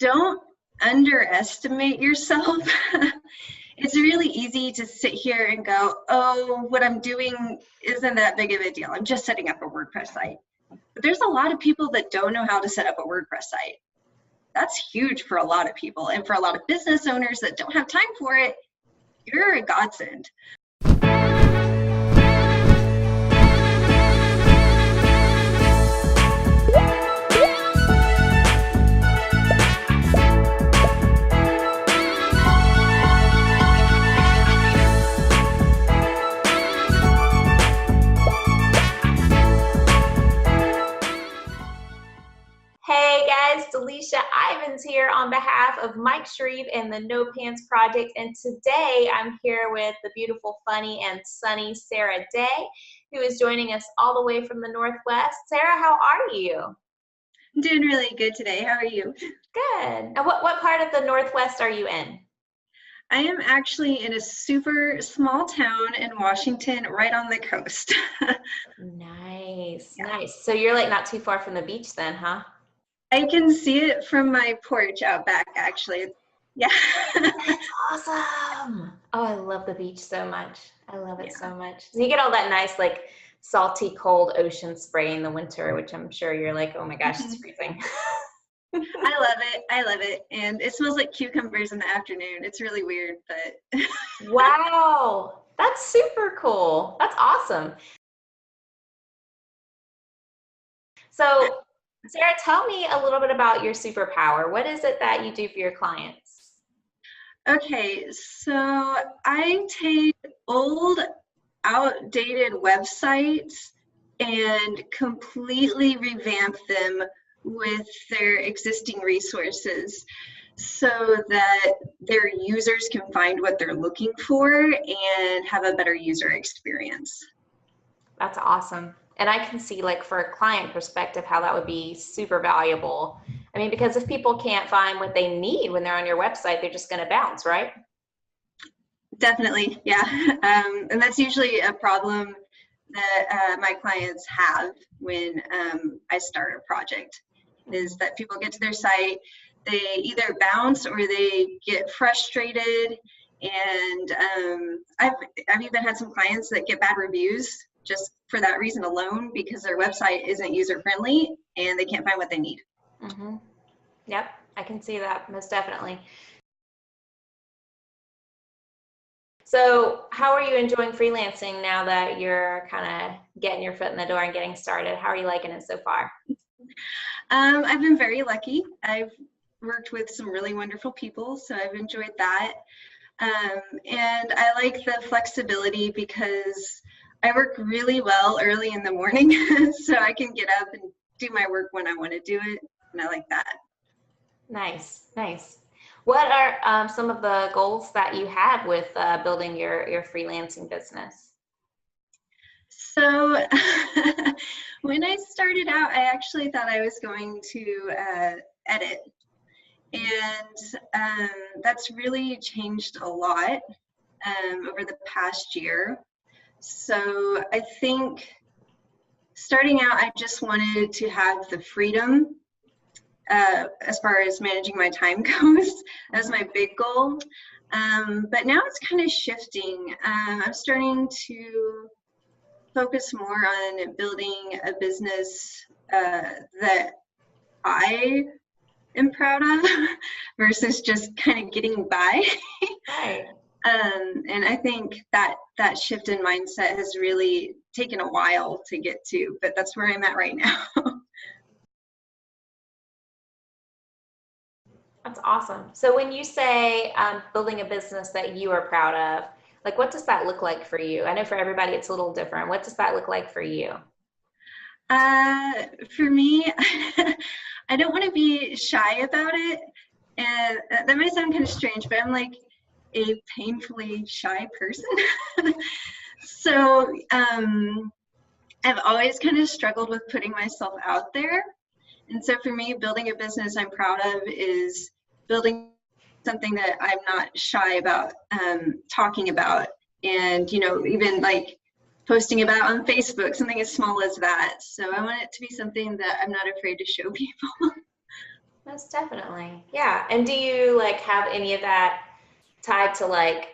don't underestimate yourself. It's really easy to sit here and go, oh, what I'm doing isn't that big of a deal. I'm just setting up a WordPress site. But there's a lot of people that don't know how to set up a WordPress site. That's huge for a lot of people. And for a lot of business owners that don't have time for it, you're a godsend. Hey guys, Delisha Ivins here on behalf of Mike Shreve and the No Pants Project, and today I'm here with the beautiful, funny, and sunny Sarah Day, who is joining us all the way from the Northwest. Sarah, how are you? I'm doing really good today. How are you? Good. And what part of the Northwest are you in? I am actually in a super small town in Washington, right on the coast. Nice, Yeah. nice. So you're like not too far from the beach then, huh? I can see it from my porch out back, actually. Yeah. That's awesome. Oh, I love the beach so much. I love it so much. So you get all that nice, like, salty, cold ocean spray in the winter, which I'm sure you're like, oh my gosh, it's freezing. I love it. I love it. And it smells like cucumbers in the afternoon. It's really weird, but. Wow. That's super cool. That's awesome. So, Sarah, tell me a little bit about your superpower. What is it that you do for your clients? Okay, so I take old, outdated websites and completely revamp them with their existing resources so that their users can find what they're looking for and have a better user experience. That's awesome. And I can see, like, for a client perspective, how that would be super valuable. I mean, because if people can't find what they need when they're on your website, they're just going to bounce, right? Definitely, yeah. And that's usually a problem that my clients have when I start a project, is that people get to their site, they either bounce or they get frustrated. And I've even had some clients that get bad reviews just for that reason alone, because their website isn't user-friendly and they can't find what they need. Mm-hmm. Yep, I can see that, most definitely. So how are you enjoying freelancing now that you're kind of getting your foot in the door and getting started? How are you liking it so far? I've been very lucky. I've worked with some really wonderful people, so I've enjoyed that. And I like the flexibility because I work really well early in the morning, so I can get up and do my work when I want to do it, and I like that. Nice, nice. What are some of the goals that you had with building your freelancing business? So when I started out, I actually thought I was going to edit, and that's really changed a lot over the past year. So I think starting out, I just wanted to have the freedom as far as managing my time goes. That was my big goal. But now it's kind of shifting. I'm starting to focus more on building a business that I am proud of versus just kind of getting by. Right. And I think that shift in mindset has really taken a while to get to, but that's where I'm at right now. That's awesome. So when you say building a business that you are proud of, like, what does that look like for you? I know for everybody it's a little different. What does that look like for you? For me, I don't want to be shy about it. And that might sound kind of strange, but I'm like a painfully shy person. So I've always kind of struggled with putting myself out there. And so for me, building a business I'm proud of is building something that I'm not shy about talking about. And, you know, even like posting about on Facebook, something as small as that. So I want it to be something that I'm not afraid to show people. Most definitely. Yeah. And do you like have any of that tied to like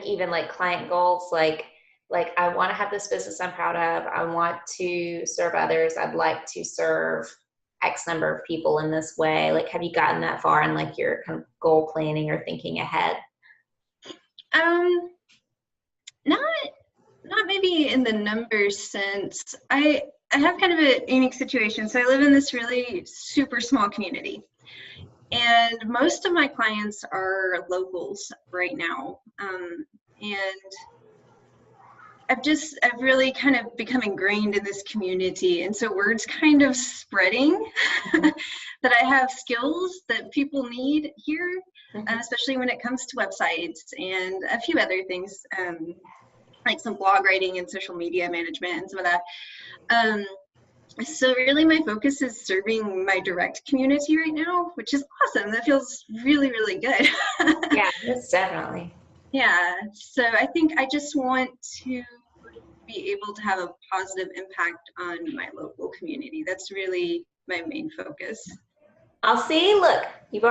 even like client goals, like I want to have this business I'm proud of. I want to serve others. I'd like to serve X number of people in this way. Like, have you gotten that far in like your kind of goal planning or thinking ahead? Um, not not maybe in the numbers sense. I have kind of a unique situation. So I live in this really super small community, and most of my clients are locals right now. And I've really kind of become ingrained in this community. And so word's kind of spreading that I have skills that people need here, especially when it comes to websites and a few other things, like some blog writing and social media management and some of that. So really my focus is serving my direct community right now, which is awesome. That feels really, really good. Yeah, that's definitely. Yeah, so I think I just want to be able to have a positive impact on my local community. That's really my main focus. I'll see. Look, you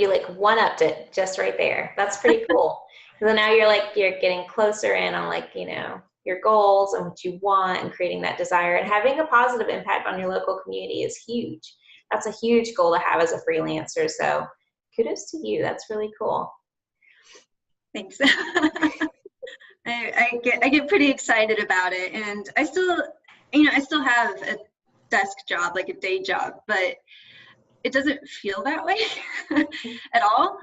like one-upped it just right there. That's pretty cool. So now you're getting closer in on like, your goals and what you want and creating that desire and having a positive impact on your local community is huge. That's a huge goal to have as a freelancer. So kudos to you. That's really cool. Thanks. I get pretty excited about it, and I still have a desk job, like a day job, but it doesn't feel that way at all,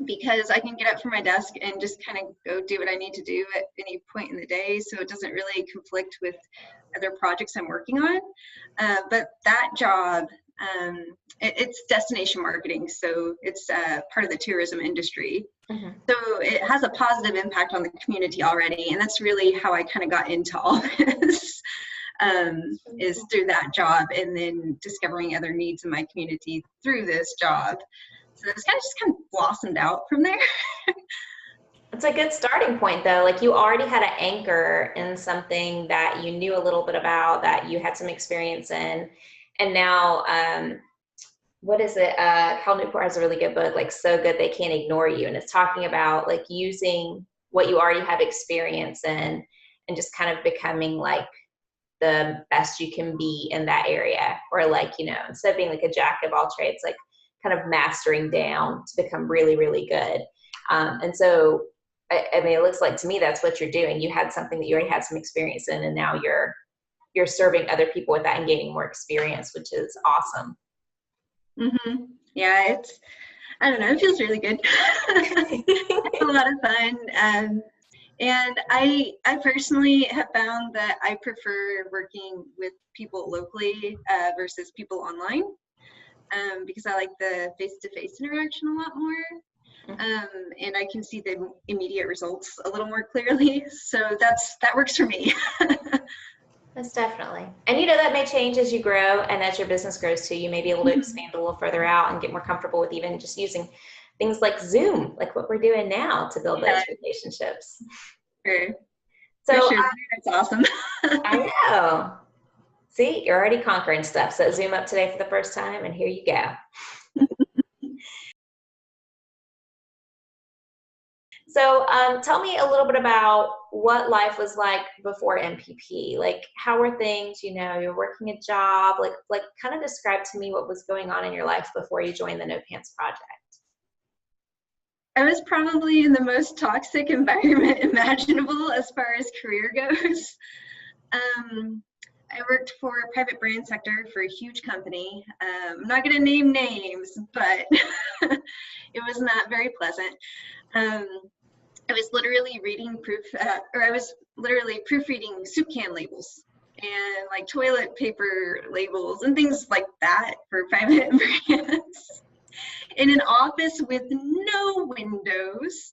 because I can get up from my desk and just kind of go do what I need to do at any point in the day, so it doesn't really conflict with other projects I'm working on. But that job, it's destination marketing, so it's part of the tourism industry. So it has a positive impact on the community already, and that's really how I kind of got into all this, is through that job, and then discovering other needs in my community through this job. So it's kind of blossomed out from there. It's a good starting point though. Like you already had an anchor in something that you knew a little bit about, that you had some experience in, and now what is it? Cal Newport has a really good book, like So Good They Can't Ignore You. And it's talking about like using what you already have experience in and just kind of becoming like the best you can be in that area. Or like, instead of being like a jack of all trades, like kind of mastering down to become really, really good. And so, I mean, it looks like to me that's what you're doing. You had something that you already had some experience in, and now you're serving other people with that and gaining more experience, which is awesome. Yeah, I don't know, it feels really good. It's a lot of fun. And I personally have found that I prefer working with people locally versus people online, because I like the face-to-face interaction a lot more. And I can see the immediate results a little more clearly. So that works for me. That's definitely. And that may change as you grow and as your business grows too. You may be able to expand a little further out and get more comfortable with even just using things like Zoom, like what we're doing now, to build those relationships. Sure. So for sure. That's awesome. I know. See, you're already conquering stuff. So Zoom up today for the first time, and here you go. So tell me a little bit about what life was like before MPP. Like, how were things, you're working a job, like kind of describe to me what was going on in your life before you joined the No Pants Project. I was probably in the most toxic environment imaginable as far as career goes. I worked for a private brand sector for a huge company. I'm not going to name names, but it was not very pleasant. I was literally I was literally proofreading soup can labels and like toilet paper labels and things like that for private brands in an office with no windows.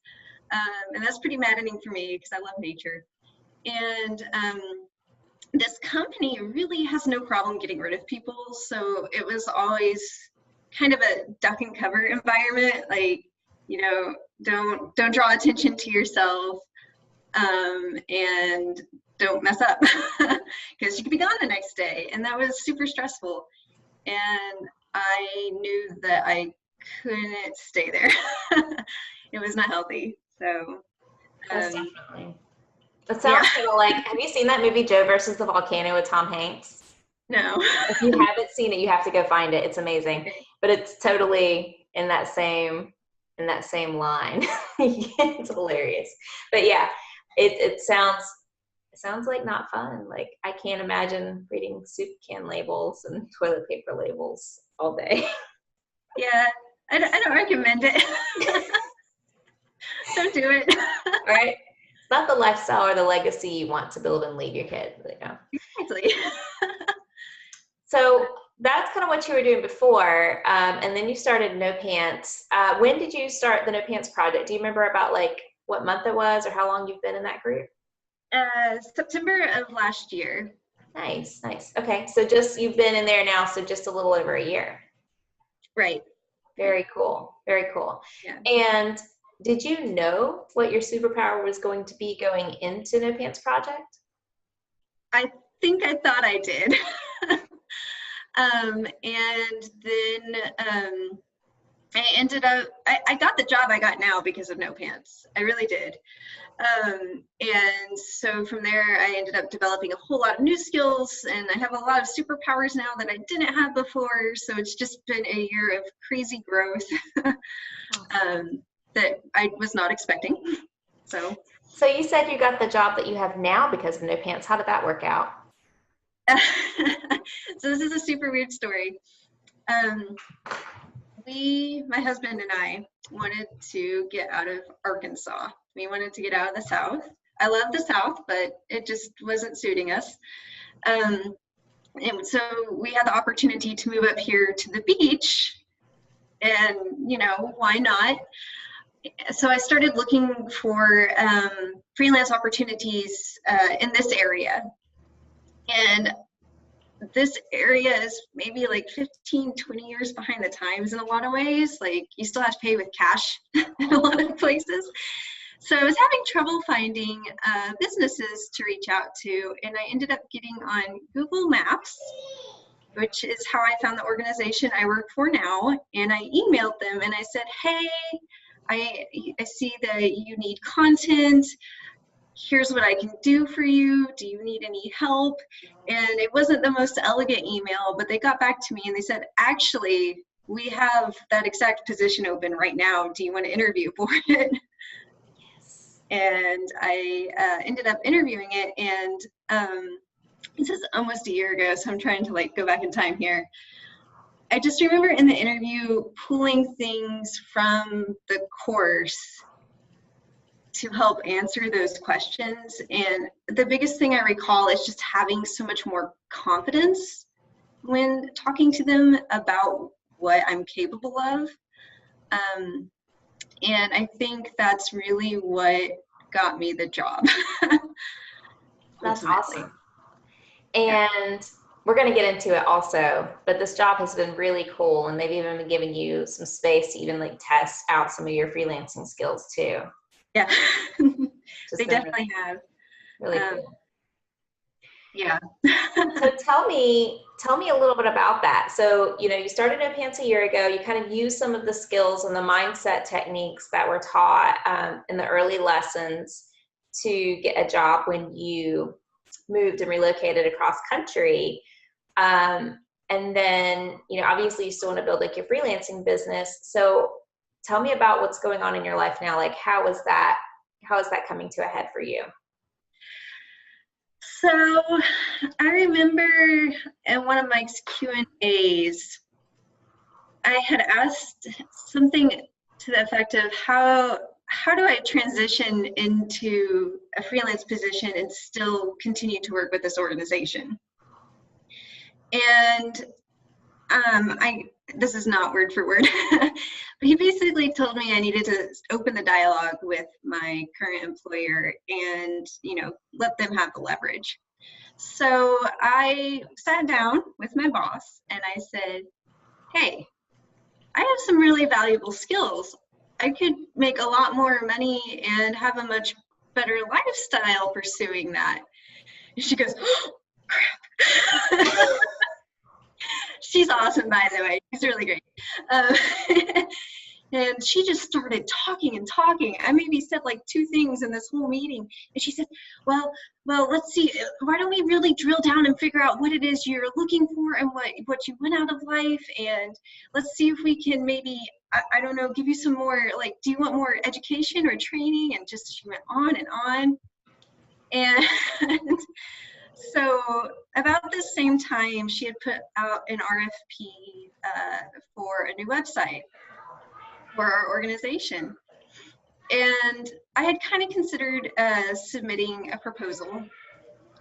And that's pretty maddening for me because I love nature. And this company really has no problem getting rid of people. So it was always kind of a duck and cover environment. Like, don't draw attention to yourself, and don't mess up because you could be gone the next day. And that was super stressful. and I knew that I couldn't stay there. It was not healthy. So, Most definitely. It yeah. sounds kind of like, have you seen that movie Joe versus the Volcano with Tom Hanks? No. If you haven't seen it, you have to go find it. It's amazing. But it's totally in that same line. It's hilarious. But yeah, it sounds like not fun. Like I can't imagine reading soup can labels and toilet paper labels all day. Yeah, I don't recommend it. Don't do it. Right? It's not the lifestyle or the legacy you want to build and leave your kid. You know? Exactly. So that's kind of what you were doing before, and then you started No Pants. When did you start the No Pants project? Do you remember about like what month it was or how long you've been in that group? September of last year. Nice, nice. Okay, so just you've been in there now, so just a little over a year. Right. Very cool, very cool. Yeah. And did you know what your superpower was going to be going into No Pants project? I think I thought I did. And then I ended up, I got the job I got now because of No Pants. I really did. And so from there, I ended up developing a whole lot of new skills, and I have a lot of superpowers now that I didn't have before. So it's just been a year of crazy growth that I was not expecting. So you said you got the job that you have now because of No Pants. How did that work out? So this is a super weird story. My husband and I wanted to get out of Arkansas. We wanted to get out of the South. I love the South, but it just wasn't suiting us. And so we had the opportunity to move up here to the beach, and why not? So I started looking for freelance opportunities in this area. And this area is maybe like 15, 20 years behind the times in a lot of ways. Like you still have to pay with cash in a lot of places. So I was having trouble finding businesses to reach out to, and I ended up getting on Google Maps, which is how I found the organization I work for now. And I emailed them and I said, hey, I see that you need content. Here's what I can do for you. Do you need any help? And it wasn't the most elegant email, but they got back to me and they said, actually, we have that exact position open right now. Do you want to interview for it? Yes. And I ended up interviewing it, and this is almost a year ago, so I'm trying to like go back in time here. I just remember in the interview pulling things from the course to help answer those questions. And the biggest thing I recall is just having so much more confidence when talking to them about what I'm capable of. And I think that's really what got me the job. That's awesome. And we're going to get into it also, but this job has been really cool, and they've even been giving you some space to even like test out some of your freelancing skills too. Yeah, they definitely have. Really cool. Yeah. So tell me a little bit about that. So, you started No Pants a year ago. You kind of used some of the skills and the mindset techniques that were taught in the early lessons to get a job when you moved and relocated across country. And then, obviously you still want to build like your freelancing business. So tell me about what's going on in your life now. Like, how is that coming to a head for you? So I remember in one of Mike's Q&As, I had asked something to the effect of how do I transition into a freelance position and still continue to work with this organization? And this is not word for word, but he basically told me I needed to open the dialogue with my current employer and, let them have the leverage. So I sat down with my boss and I said, hey, I have some really valuable skills. I could make a lot more money and have a much better lifestyle pursuing that. And she goes, oh, crap. She's awesome, by the way. She's really great. Um, and she just started talking and talking. I maybe said like 2 things in this whole meeting. And she said, well, let's see. Why don't we really drill down and figure out what it is you're looking for and what you want out of life? And let's see if we can maybe, I don't know, give you some more, like, do you want more education or training? And just, she went on and on. And so about the same time, she had put out an RFP for a new website for our organization. And I had kind of considered submitting a proposal,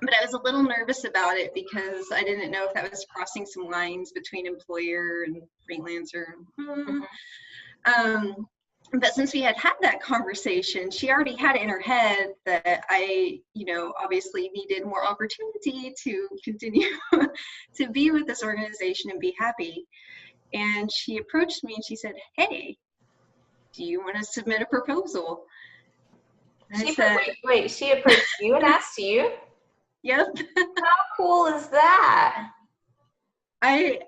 but I was a little nervous about it because I didn't know if that was crossing some lines between employer and freelancer. But since we had that conversation, she already had in her head that I, obviously needed more opportunity to continue to be with this organization and be happy. And she approached me and she said, hey, do you want to submit a proposal? And I said, wait, she approached you and asked you? Yep. How cool is that? I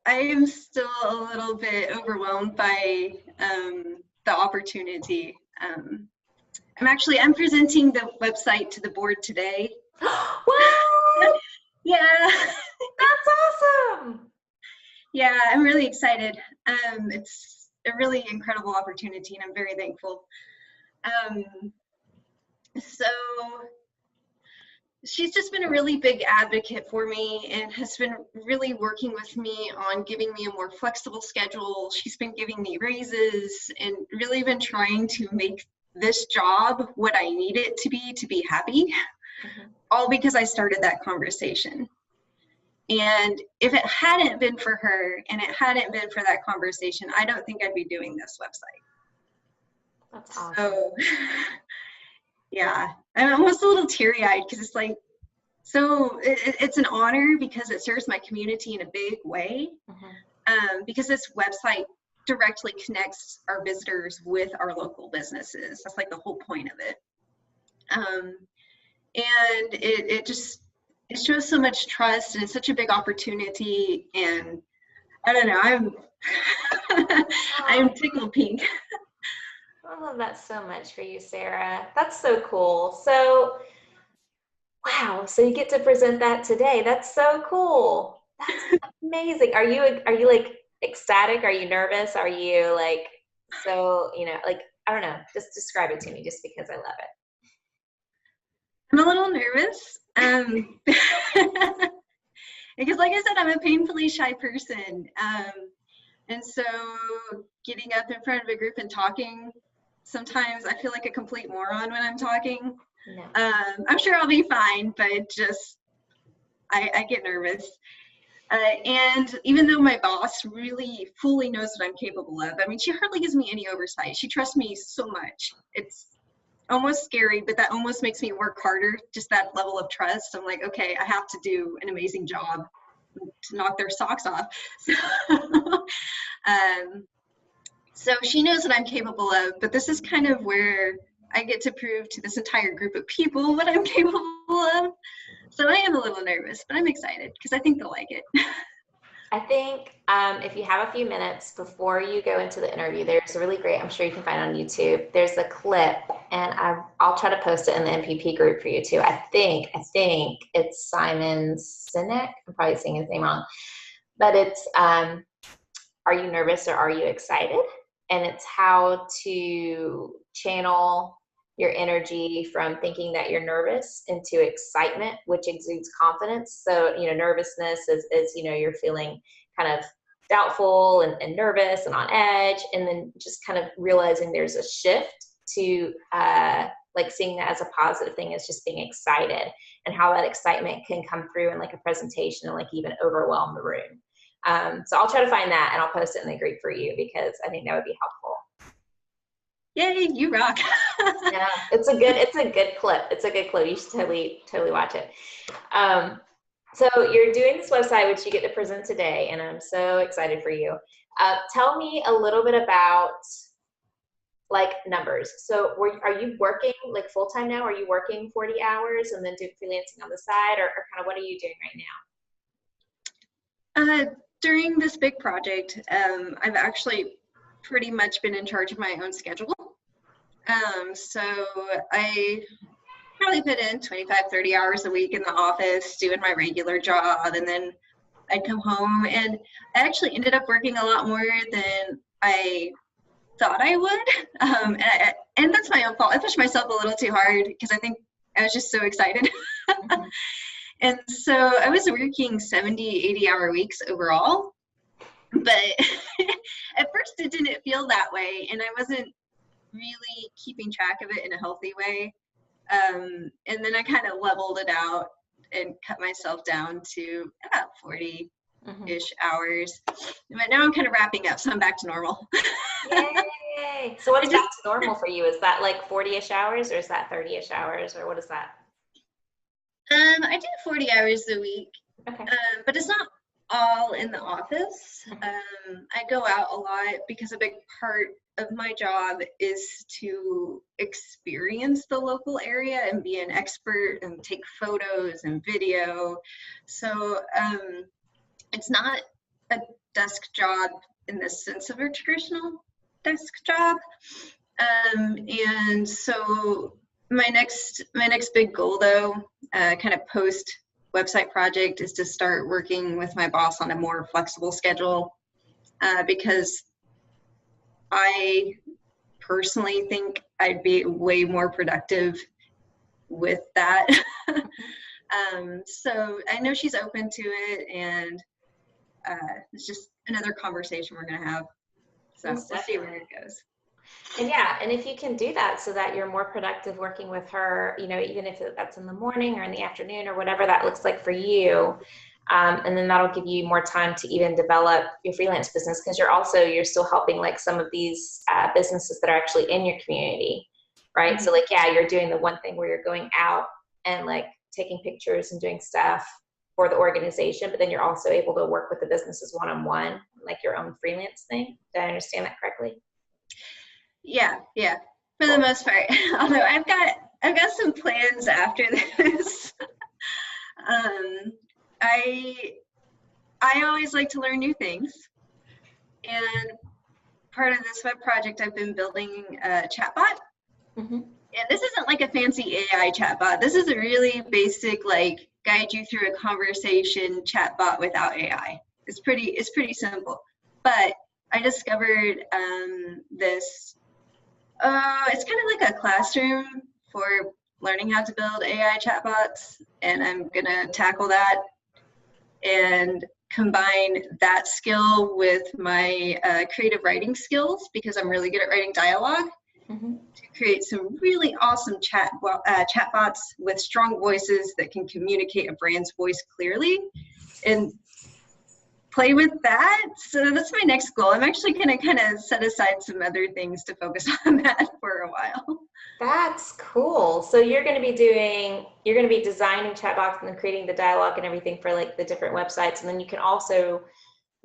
am still a little bit overwhelmed by the opportunity. I'm presenting the website to the board today. Wow! Yeah. That's awesome. Yeah, I'm really excited. It's a really incredible opportunity and I'm very thankful. So she's just been a really big advocate for me and has been really working with me on giving me a more flexible schedule. She's been giving me raises and really been trying to make this job what I need it to be happy, all because I started that conversation. And if it hadn't been for her and it hadn't been for that conversation, I don't think I'd be doing this website. That's awesome. So, yeah, I'm almost a little teary-eyed because it's like, so it's an honor because it serves my community in a big way. Because this website directly connects our visitors with our local businesses. That's like the whole point of it. And it shows so much trust and it's such a big opportunity. And I don't know, I'm tickled pink. I love that so much for you, Sarah. That's so cool. So, wow. So you get to present that today. That's so cool. That's amazing. Are you like ecstatic? Are you nervous? Are you like, so, like, I don't know, just describe it to me just because I love it. I'm a little nervous. Because like I said, I'm a painfully shy person. And so getting up in front of a group and talking, sometimes I feel like a complete moron when I'm talking. No. I'm sure I'll be fine, but just, I get nervous. And even though my boss really fully knows what I'm capable of, I mean, she hardly gives me any oversight. She trusts me so much. It's almost scary, but that almost makes me work harder, just that level of trust. I'm like, okay, I have to do an amazing job to knock their socks off. So she knows what I'm capable of, but this is kind of where I get to prove to this entire group of people what I'm capable of. So I am a little nervous, but I'm excited because I think they'll like it. I think if you have a few minutes before you go into the interview, there's a really great, I'm sure you can find on YouTube, there's a clip, and I'll try to post it in the MPP group for you too. I think it's Simon Sinek. I'm probably saying his name wrong, but it's, are you nervous or are you excited? And it's how to channel your energy from thinking that you're nervous into excitement, which exudes confidence. So, nervousness is you're feeling kind of doubtful and nervous and on edge. And then just kind of realizing there's a shift to like seeing that as a positive thing is just being excited, and how that excitement can come through in like a presentation and like even overwhelm the room. So I'll try to find that and I'll post it in the group for you because I think that would be helpful. Yay, you rock. Yeah, it's a good clip. It's a good clip. You should totally watch it. So you're doing this website, which you get to present today, and I'm so excited for you. Tell me a little bit about like numbers. So are you working like full-time now? Are you working 40 hours and then doing freelancing on the side, or kind of what are you doing right now? during this big project, I've actually pretty much been in charge of my own schedule. So I probably put in 25, 30 hours a week in the office doing my regular job, and then I'd come home, and I actually ended up working a lot more than I thought I would. And that's my own fault. I pushed myself a little too hard because I think I was just so excited. And so I was working 70, 80-hour weeks overall, but at first it didn't feel that way, and I wasn't really keeping track of it in a healthy way. And then I kind of leveled it out and cut myself down to about 40-ish hours. But now I'm kind of wrapping up, so I'm back to normal. Yay! So what's back to normal for you? Is that like 40-ish hours, or is that 30-ish hours, or what is that? I do 40 hours a week, Okay. but it's not all in the office. I go out a lot because a big part of my job is to experience the local area and be an expert and take photos and video. So it's not a desk job in the sense of a traditional desk job. And so my next big goal, though, kind of post website project, is to start working with my boss on a more flexible schedule, because I personally think I'd be way more productive with that. So I know she's open to it, and it's just another conversation we're going to have. So we'll see where it goes. And yeah, and if you can do that so that you're more productive working with her, you know, even if that's in the morning or in the afternoon or whatever that looks like for you, and then that'll give you more time to even develop your freelance business, because you're still helping like some of these businesses that are actually in your community, right? Mm-hmm. So like, yeah, you're doing the one thing where you're going out and like taking pictures and doing stuff for the organization, but then you're also able to work with the businesses one-on-one, like your own freelance thing. Did I understand that correctly? Yeah, for the most part. Although I've got some plans after this. I always like to learn new things, and part of this web project I've been building a chatbot. Mm-hmm. And this isn't like a fancy AI chatbot. This is a really basic, like, guide you through a conversation chatbot without AI. It's pretty simple. But I discovered this. It's kind of like a classroom for learning how to build AI chatbots, and I'm gonna tackle that and combine that skill with my creative writing skills, because I'm really good at writing dialogue, mm-hmm. to create some really awesome chatbots with strong voices that can communicate a brand's voice clearly, and play with that. So that's my next goal. I'm actually going to kind of set aside some other things to focus on that for a while. That's cool. So you're going to be designing chatbots and then creating the dialogue and everything for like the different websites. And then you can also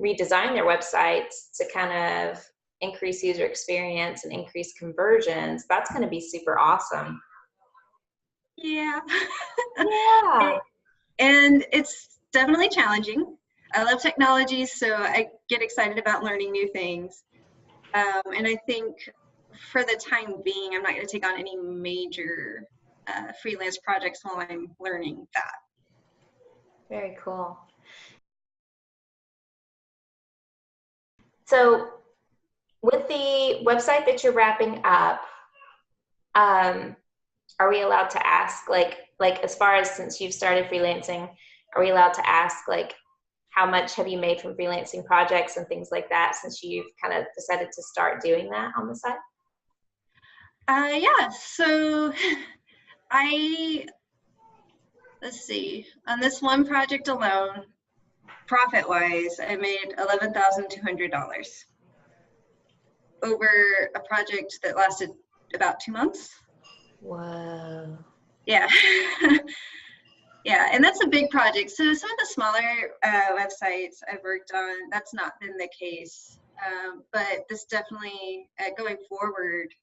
redesign their websites to kind of increase user experience and increase conversions. That's going to be super awesome. Yeah. Yeah. And it's definitely challenging. I love technology, so I get excited about learning new things. And I think for the time being, I'm not going to take on any major freelance projects while I'm learning that. Very cool. So with the website that you're wrapping up, are we allowed to ask, like as far as, since you've started freelancing, are we allowed to ask, like, how much have you made from freelancing projects and things like that, since you've kind of decided to start doing that on the side? Yeah, so let's see, on this one project alone, profit-wise, I made $11,200 over a project that lasted about 2 months. Whoa. Yeah. Yeah, and that's a big project. So some of the smaller websites I've worked on, that's not been the case. But this definitely, going forward,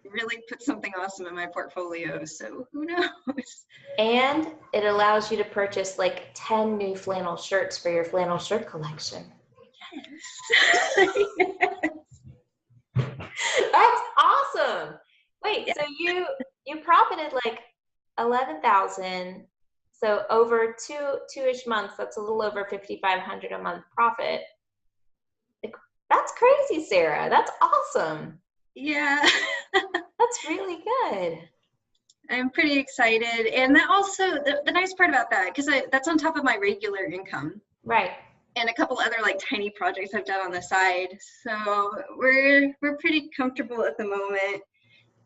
really put something awesome in my portfolio. So who knows? And it allows you to purchase like 10 new flannel shirts for your flannel shirt collection. Yes. That's awesome. Wait, Yeah. so you profited like 11,000. So over two-ish months, that's a little over 5,500 a month profit. Like, that's crazy, Sarah. That's awesome. Yeah. That's really good. I'm pretty excited. And that also, the nice part about that, because that's on top of my regular income. Right. And a couple other like tiny projects I've done on the side. So we're pretty comfortable at the moment.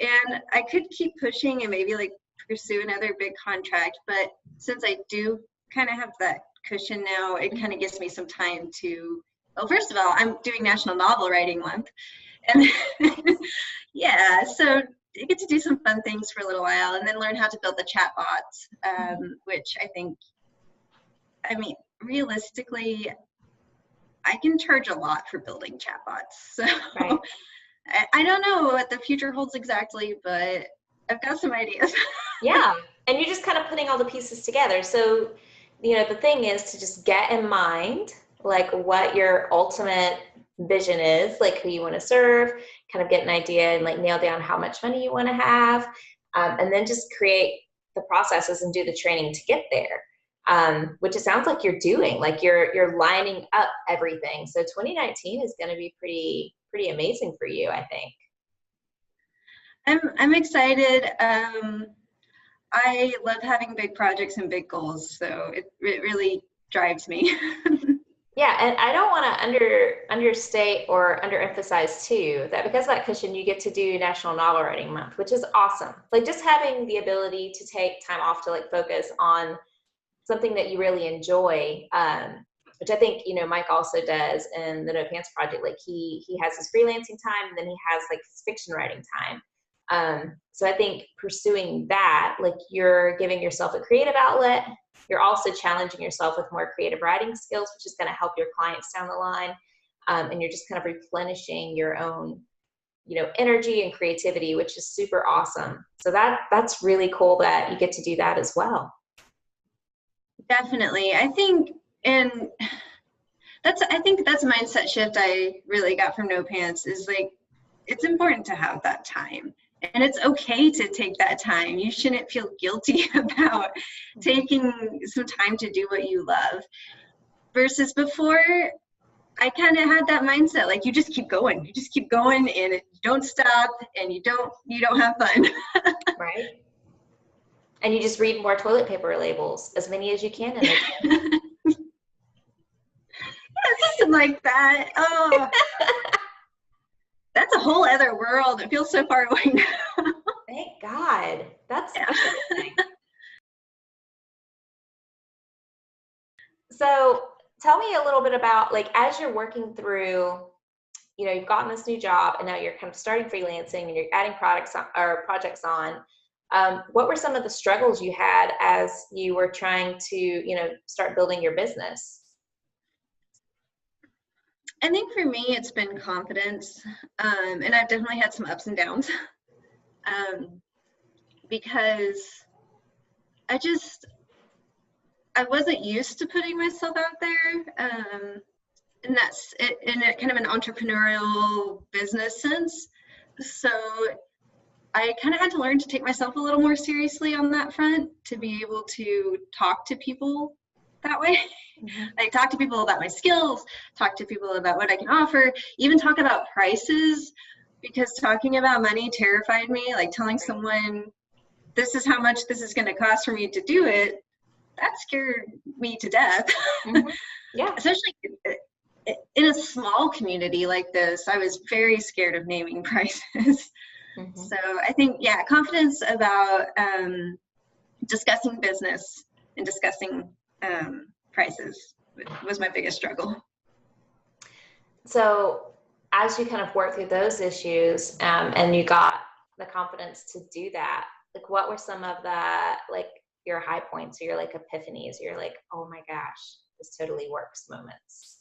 And I could keep pushing and maybe like pursue another big contract, but since I do kind of have that cushion now, it kind of gives me some time to, well, first of all, I'm doing National Novel Writing Month. And yeah, so I get to do some fun things for a little while and then learn how to build the chatbots, which I mean, realistically, I can charge a lot for building chatbots. So Right. I don't know what the future holds exactly, but I've got some ideas. Yeah. And you're just kind of putting all the pieces together. So, the thing is to just get in mind, like what your ultimate vision is, like who you want to serve, kind of get an idea and like nail down how much money you want to have, and then just create the processes and do the training to get there, which it sounds like you're doing, like you're lining up everything. So 2019 is going to be pretty amazing for you, I think. I'm excited. I love having big projects and big goals, so it really drives me. Yeah, and I don't want to understate or underemphasize too that because of that cushion, you get to do National Novel Writing Month, which is awesome. Like just having the ability to take time off to like focus on something that you really enjoy, which I think Mike also does in the No Pants Project. Like he has his freelancing time, and then he has like his fiction writing time. So I think pursuing that, like you're giving yourself a creative outlet. You're also challenging yourself with more creative writing skills, which is going to help your clients down the line. And you're just kind of replenishing your own, energy and creativity, which is super awesome. So that's really cool that you get to do that as well. Definitely. I think that's a mindset shift I really got from No Pants is like, it's important to have that time. And it's okay to take that time. You shouldn't feel guilty about taking some time to do what you love. Versus before, I kind of had that mindset, like you just keep going. You just keep going and you don't stop and you don't have fun. Right. And you just read more toilet paper labels, as many as you can. Yeah, something like that. Oh. That's a whole other world. It feels so far away now. Thank God. That's interesting. So tell me a little bit about, like, as you're working through, you've gotten this new job and now you're kind of starting freelancing and you're adding projects on. What were some of the struggles you had as you were trying to, start building your business? I think for me, it's been confidence. And I've definitely had some ups and downs because I wasn't used to putting myself out there. And that's in a kind of an entrepreneurial business sense. So I kind of had to learn to take myself a little more seriously on that front to be able to talk to people that way. Mm-hmm. Like talk to people about my skills, talk to people about what I can offer, even talk about prices, because talking about money terrified me. Like telling someone, this is how much this is going to cost for me to do it, that scared me to death. Mm-hmm. Yeah. Especially in a small community like this, I was very scared of naming prices. Mm-hmm. So I think, yeah, confidence about discussing business and discussing prices was my biggest struggle. So as you kind of work through those issues and you got the confidence to do that, like what were some of the, like your high points or your like epiphanies, or you're like, oh my gosh, this totally works moments?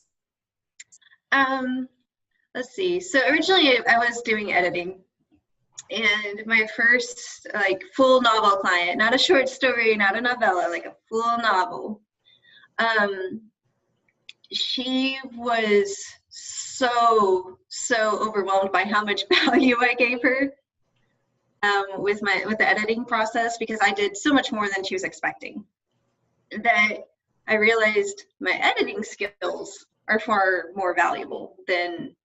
Let's see. So originally I was doing editing. And my first like full novel client, not a short story, not a novella, like a full novel. She was so overwhelmed by how much value I gave her with the editing process, because I did so much more than she was expecting, that I realized my editing skills are far more valuable than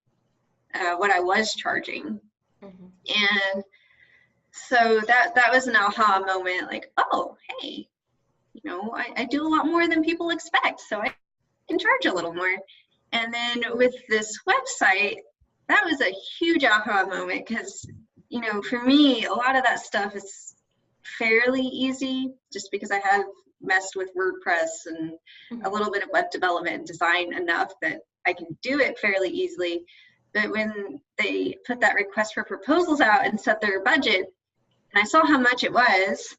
what I was charging. And so that was an aha moment, like, oh, hey, you know, I do a lot more than people expect, so I can charge a little more. And then with this website, that was a huge aha moment, because, you know, for me, a lot of that stuff is fairly easy, just because I have messed with WordPress and a little bit of web development and design enough that I can do it fairly easily. But when they put that request for proposals out and set their budget, and I saw how much it was,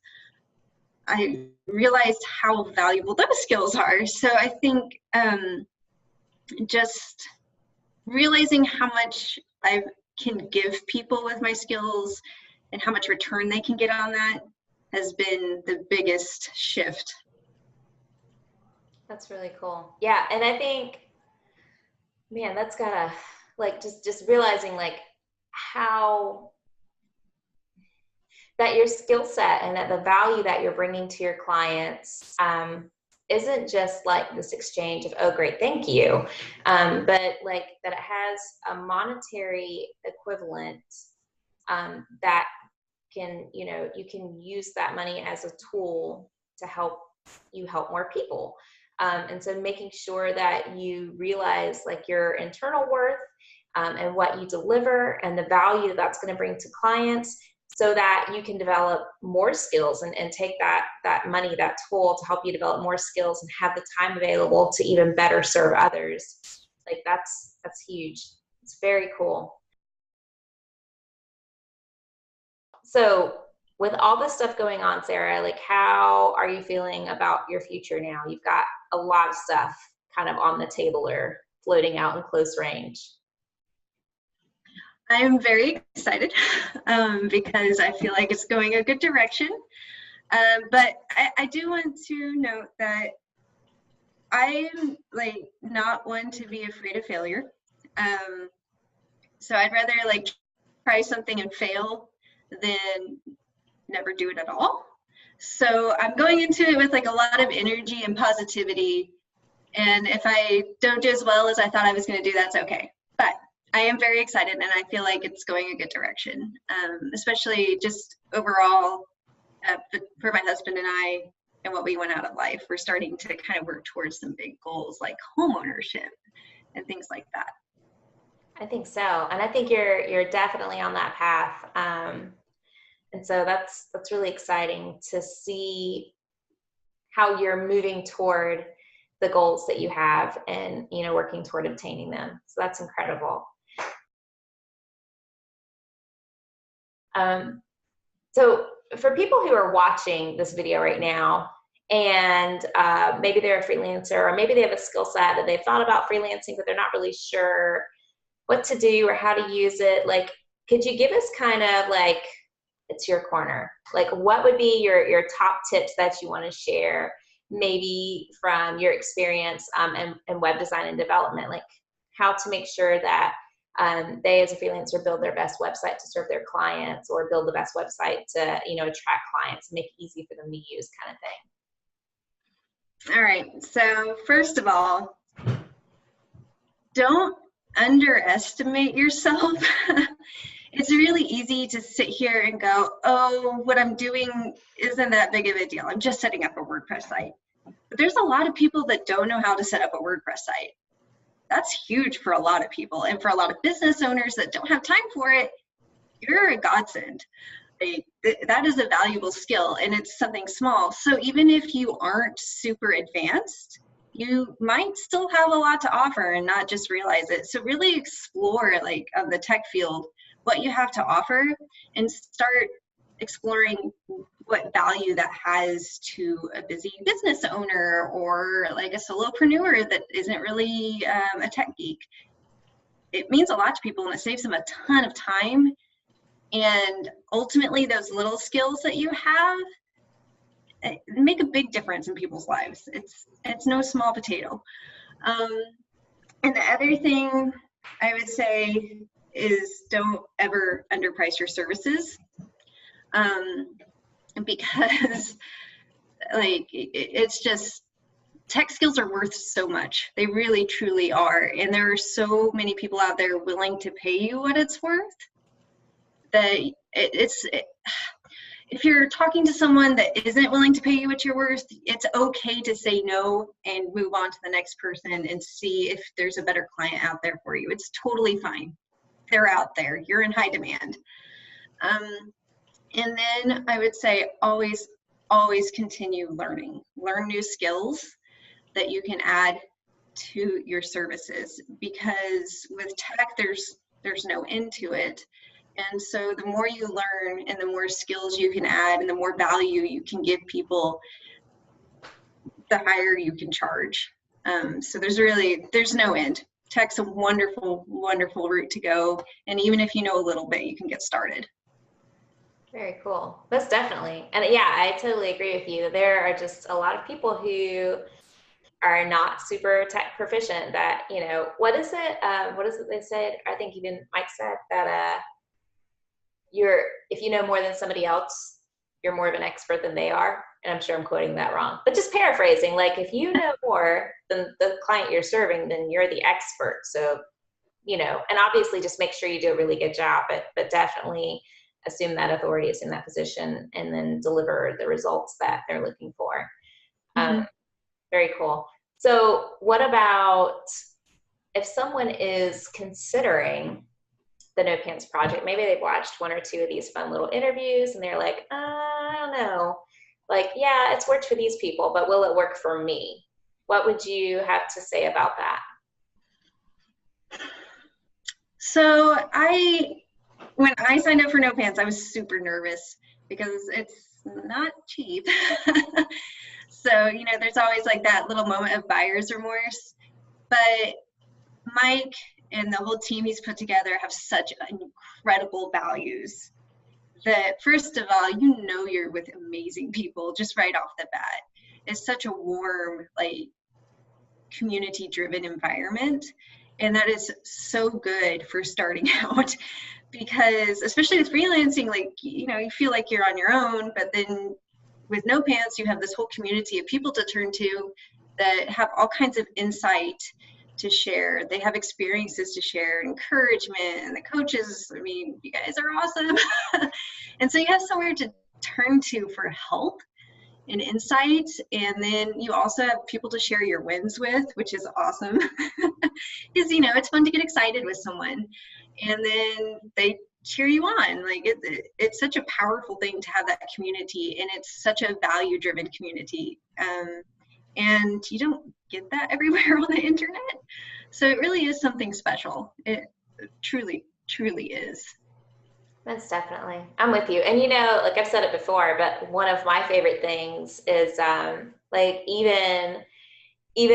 I realized how valuable those skills are. So I think just realizing how much I can give people with my skills and how much return they can get on that has been the biggest shift. That's really cool. Yeah, and I think, man, that's gotta, like, just realizing like how that your skill set and that the value that you're bringing to your clients isn't just like this exchange of, oh, great, thank you, but like that it has a monetary equivalent that can, you know, you can use that money as a tool to help you help more people. And so making sure that you realize like your internal worth and what you deliver and the value that's going to bring to clients, so that you can develop more skills and take that money, that tool, to help you develop more skills and have the time available to even better serve others. Like that's huge. It's very cool. So with all this stuff going on, Sarah, like how are you feeling about your future now? You've got a lot of stuff kind of on the table or floating out in close range. I am very excited because I feel like it's going a good direction. But I do want to note that I'm like not one to be afraid of failure. So I'd rather like try something and fail than never do it at all. So I'm going into it with like a lot of energy and positivity. And if I don't do as well as I thought I was going to do, that's okay. But I am very excited, and I feel like it's going a good direction, especially just overall for my husband and I and what we want out of life. We're starting to kind of work towards some big goals like home ownership and things like that. I think so, and I think you're definitely on that path, and so that's really exciting to see how you're moving toward the goals that you have and, you know, working toward obtaining them. So that's incredible. So for people who are watching this video right now, and maybe they're a freelancer, or maybe they have a skill set that they've thought about freelancing, but they're not really sure what to do or how to use it, like, could you give us kind of like, it's your corner, like what would be your top tips that you want to share, maybe from your experience in web design and development, like how to make sure that they as a freelancer build their best website to serve their clients, or build the best website to, you know, attract clients, make it easy for them to use, kind of thing. All right, so first of all, don't underestimate yourself. It's really easy to sit here and go, oh, what I'm doing isn't that big of a deal. I'm just setting up a WordPress site. But there's a lot of people that don't know how to set up a WordPress site. That's huge for a lot of people. And for a lot of business owners that don't have time for it, you're a godsend. That is a valuable skill, and it's something small. So even if you aren't super advanced, you might still have a lot to offer and not just realize it. So really explore, like, of the tech field, what you have to offer, and start exploring what value that has to a busy business owner or like a solopreneur that isn't really a tech geek. It means a lot to people, and it saves them a ton of time And ultimately, those little skills that you have make a big difference in people's lives. It's no small potato. And the other thing I would say is don't ever underprice your services, because like it's just, tech skills are worth so much. They really truly are. And there are so many people out there willing to pay you what it's worth that if you're talking to someone that isn't willing to pay you what you're worth, it's okay to say no and move on to the next person and see if there's a better client out there for you. It's totally fine. They're out there. You're in high demand. And then I would say always continue learning. Learn new skills that you can add to your services, because with tech, there's no end to it. And so the more you learn and the more skills you can add and the more value you can give people, the higher you can charge. So there's no end. Tech's a wonderful, wonderful route to go. And even if you know a little bit, you can get started. Very cool. That's definitely, and yeah, I totally agree with you. There are just a lot of people who are not super tech proficient that, what is it they said? I think even Mike said that, if you know more than somebody else, you're more of an expert than they are. And I'm sure I'm quoting that wrong, but just paraphrasing, like if you know more than the client you're serving, then you're the expert. So, and obviously just make sure you do a really good job, but definitely assume that authority, assume that position, and then deliver the results that they're looking for. Mm-hmm. Very cool. So what about if someone is considering the No Pants project? Maybe they've watched one or two of these fun little interviews and they're like, I don't know. Like, yeah, it's worked for these people, but will it work for me? What would you have to say about that? So when I signed up for No Pants, I was super nervous because it's not cheap. So, there's always like that little moment of buyer's remorse. But Mike and the whole team he's put together have such incredible values that, first of all, you're with amazing people just right off the bat. It's such a warm, like, community-driven environment. And that is so good for starting out, because especially with freelancing, like, you feel like you're on your own, but then with No Pants, you have this whole community of people to turn to that have all kinds of insight to share. They have experiences to share, encouragement, and the coaches, you guys are awesome. And so you have somewhere to turn to for help and insight. And then you also have people to share your wins with, which is awesome. Because, it's fun to get excited with someone. And then they cheer you on. Like it's such a powerful thing to have that community, and it's such a value-driven community. And you don't get that everywhere on the internet. So it really is something special. It truly, truly is. That's definitely, I'm with you. And like I've said it before, but one of my favorite things is like even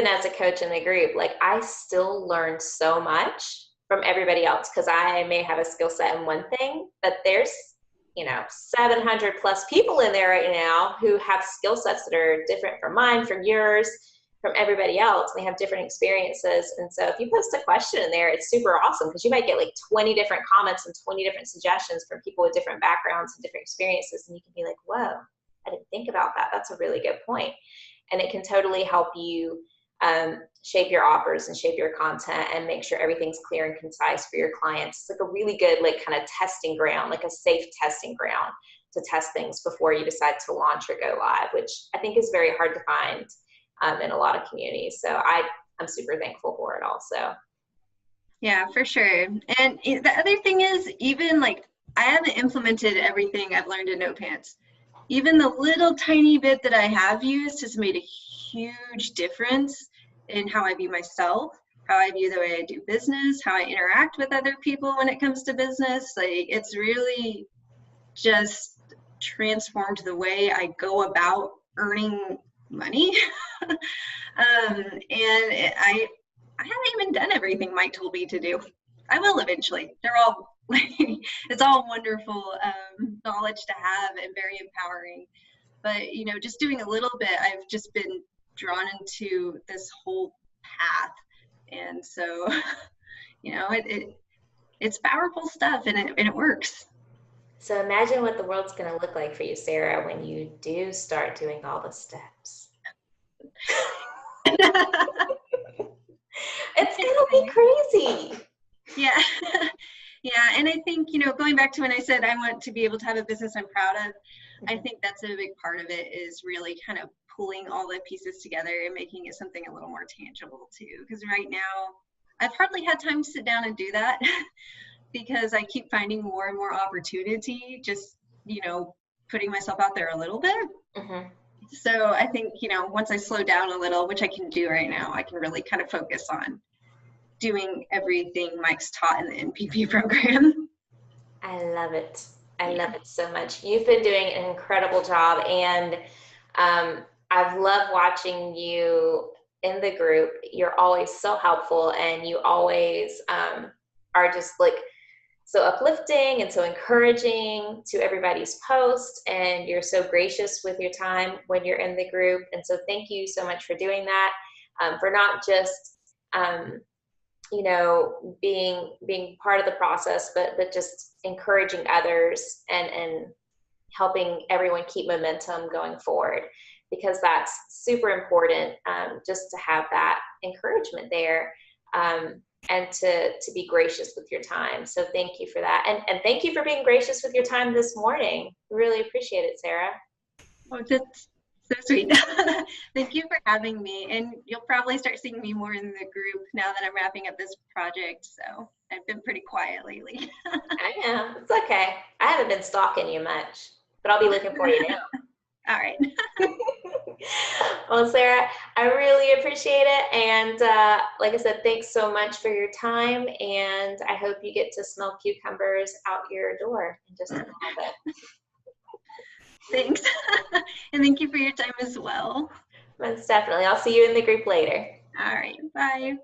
as a coach in the group, like I still learn so much from everybody else, because I may have a skill set in one thing, but there's 700 plus people in there right now who have skill sets that are different from mine, from yours, from everybody else. They have different experiences. And so if you post a question in there, it's super awesome, because you might get like 20 different comments and 20 different suggestions from people with different backgrounds and different experiences. And you can be like, whoa, I didn't think about that. That's a really good point. And it can totally help you shape your offers and shape your content and make sure everything's clear and concise for your clients. It's like a really good, like, kind of testing ground, like a safe testing ground to test things before you decide to launch or go live, which I think is very hard to find in a lot of communities. So I'm super thankful for it also. Yeah, for sure. And the other thing is, even like, I haven't implemented everything I've learned in No Pants. Even the little tiny bit that I have used has made a huge difference in how I view myself, how I view the way I do business, how I interact with other people when it comes to business. Like, it's really just transformed the way I go about earning money. And I haven't even done everything Mike told me to do. I will eventually. They're all it's all wonderful knowledge to have and very empowering. But just doing a little bit, I've just been drawn into this whole path, and so it's powerful stuff, and it works. So imagine what the world's going to look like for you, Sarah, when you do start doing all the steps. It's going to be crazy. Yeah. Yeah. And I think, going back to when I said I want to be able to have a business I'm proud of, I think that's a big part of it, is really kind of pulling all the pieces together and making it something a little more tangible too. Because right now, I've hardly had time to sit down and do that because I keep finding more and more opportunity, just, putting myself out there a little bit. Mm-hmm. So I think, once I slow down a little, which I can do right now, I can really kind of focus on doing everything Mike's taught in the NPP program. I love it. I love it so much. You've been doing an incredible job, and I've loved watching you in the group. You're always so helpful, and you always are just like so uplifting and so encouraging to everybody's post, and you're so gracious with your time when you're in the group. And so thank you so much for doing that, for not just being part of the process, but just encouraging others and helping everyone keep momentum going forward, because that's super important, just to have that encouragement there, and to be gracious with your time. So thank you for that. And thank you for being gracious with your time this morning. Really appreciate it, Sarah. Oh, that's so sweet. Thank you for having me. And you'll probably start seeing me more in the group now that I'm wrapping up this project. So I've been pretty quiet lately. I know. It's okay. I haven't been stalking you much, but I'll be looking for you now. All right. Well, Sarah, I really appreciate it. And like I said, thanks so much for your time. And I hope you get to smell cucumbers out your door in just a little bit. Thanks. And thank you for your time as well. Most definitely. I'll see you in the group later. All right. Bye.